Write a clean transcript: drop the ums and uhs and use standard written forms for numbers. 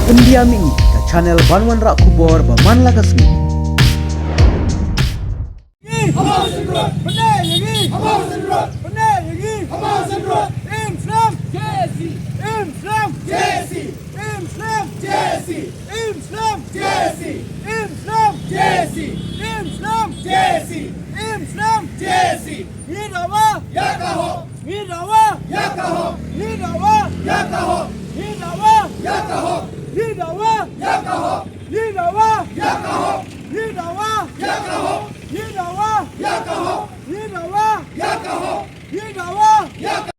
pendiam ini ke channel Banwan Rak Kubor Berman Lagasmi. Hamas Sindrot, benar lagi. Hamas Sindrot, benar lagi. Hamas Sindrot, Islam, Jesi, Islam, Jesi, Islam, Jesi, Islam, Jesi, Islam, Jesi, Islam, Jesi, Islam, Jesi. Hidawa, Yakaho, Hidawa, Yakaho, Hidawa, Yakaho, Hidawa, Yakaho, Hidawa, Yakaho, Hidawa, Yakaho, Hidawa, Yakaho. Hidawa, Yakaho, Hidawa, Yakaho, Hidawa, Yakaho.